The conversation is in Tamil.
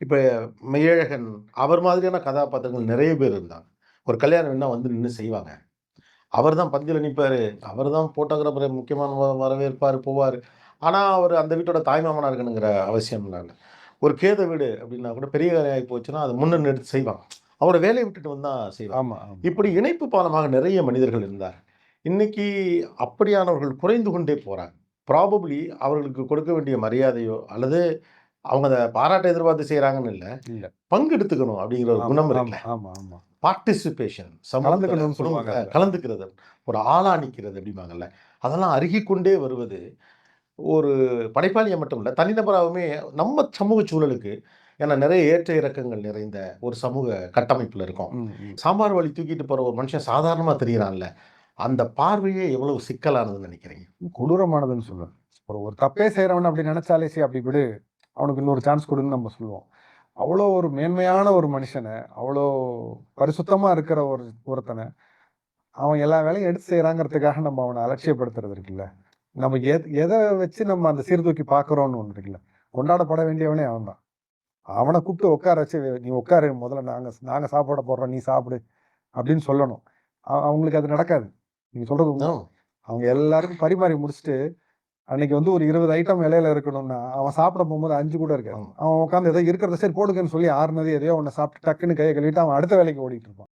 இப்ப மெய்யழகன் அவர் மாதிரியான கதாபாத்திரங்கள் நெறைய பேர் இருந்தாங்க. ஒரு கல்யாணம் வேணுனா வந்து நின்னு செய்வாங்க. அவர் தான் பந்தியில நிப்பாரு. அவர் தான் ஃபோட்டோகிராஃபர் முக்கியமான வரவேற்பாரு, போவாரு. ஆனா, அவரு அந்த வீட்டோட தாய்மாமனா இருக்கணுங்கிற அவசியம்லாம் இல்ல. ஒரு கேத வீடு அப்டின்னா கூட பெரிய வேலை ஆயி போச்சுன்னா, அத முன்ன எடுத்து செய்வாங்க. அவரோட வேலைய விட்டுட்டு வந்து தான் செய்வாங்க. ஆமா, ஆமா, இப்படி ஆமா. இணைப்பு பாலமாக நெறைய மனிதர்கள் இருந்தார். இன்னைக்கு அப்படியானவர்கள் குறைந்து கொண்டே போறாங்க. ப்ராபப்ளி அவர்களுக்கு கொடுக்க வேண்டிய மரியாதையோ, அல்லது அவங்க அத பாராட்ட எதிர்பார்த்து செய்றாங்கன்னு இல்ல. இல்ல. பங்கெடுத்துக்கணும் அப்படிங்கிற ஒரு ஆமா, குணம் ஆமா, இருக்குல்ல. ஆமா, ஆமா. பார்ட்டிசிபேஷன் சமூகத்துல கலந்துக்கணும்னு சொல்லுவாங்க குடும்பத்துல அதுல. கலந்துக்கிறது. ஒரு ஆளா நிக்கிறது அப்படிம்பாங்கல்ல. அதெல்லாம் அருகிக்கொண்டே வருவது, ஒரு படைப்பாளியா மட்டும் இல்ல, தனிநபராவுமே நம்ம சமூக சூழலுக்கு ஏன்னா நெறைய ஏற்ற இறக்கங்கள் நிறைந்த ஒரு சமூக கட்டமைப்புல இருக்கோம். ம், ம். சாம்பார் வழி தூக்கிட்டு போற ஒரு மனுஷன் சாதாரணமா தெரியிறான்ல. அந்த பார்வையே எவ்வளவு சிக்கலானதுன்னு நெனைக்கிறீங்க? கொடூரமானதுன்னு சொல்லுவேன். ஒரு ஒரு தப்பே செய்றவன அப்படி நெனச்சாலே சரி அப்படி விடு. அவனுக்கு இன்னொரு சான்ஸ் குடுன்னு நம்ம சொல்லுவோம். அவ்வளோ ஒரு மேன்மையான ஒரு மனுஷன, அவ்வளோ பரிசுத்தமா இருக்கிற ஒருத்தன, அவன் எல்லா வேலையும் எடுத்து செய்றாங்கிறதுக்காக நம்ம அவன அலட்சியப்படுத்துறது இருக்குல்ல. நம்ம எத வச்சு நம்ம அந்த சீர்தூக்கி பார்க்குறோம்னு ஒண்ணு இருக்குல்ல. கொண்டாடப்பட வேண்டியவனே அவன் தான். அவன கூப்பிட்டு உட்கார வச்சு, "நீ உட்காரு முதல்ல நாங்க நாங்க சாப்பாட போடுறோம். நீ சாப்பிடு." அப்படின்னு சொல்லணும். அவங்களுக்கு அது நடக்காது. நீங்க சொல்றது உண்ம. ம். அவங்க எல்லாருக்கும் பரிமாறி முடிச்சுட்டு, அன்னைக்கு வந்து ஒரு 20 ஐட்டம் இலையில இருக்கணும்னா, அவன் சாப்பிட போம்போது 5 கூட இருக்காது. ஆமா. அவன் உட்கார்ந்து ஏதோ இருக்கிறத சரி போடுங்கன்னு சொல்லி ஆறுனது எதையோ ஒண்ண சாப்பிட்டு டக்குன்னு கைய கழுவிட்டு அவன் அடுத்த வேலைக்கு ஓடிட்டு இருப்பான்.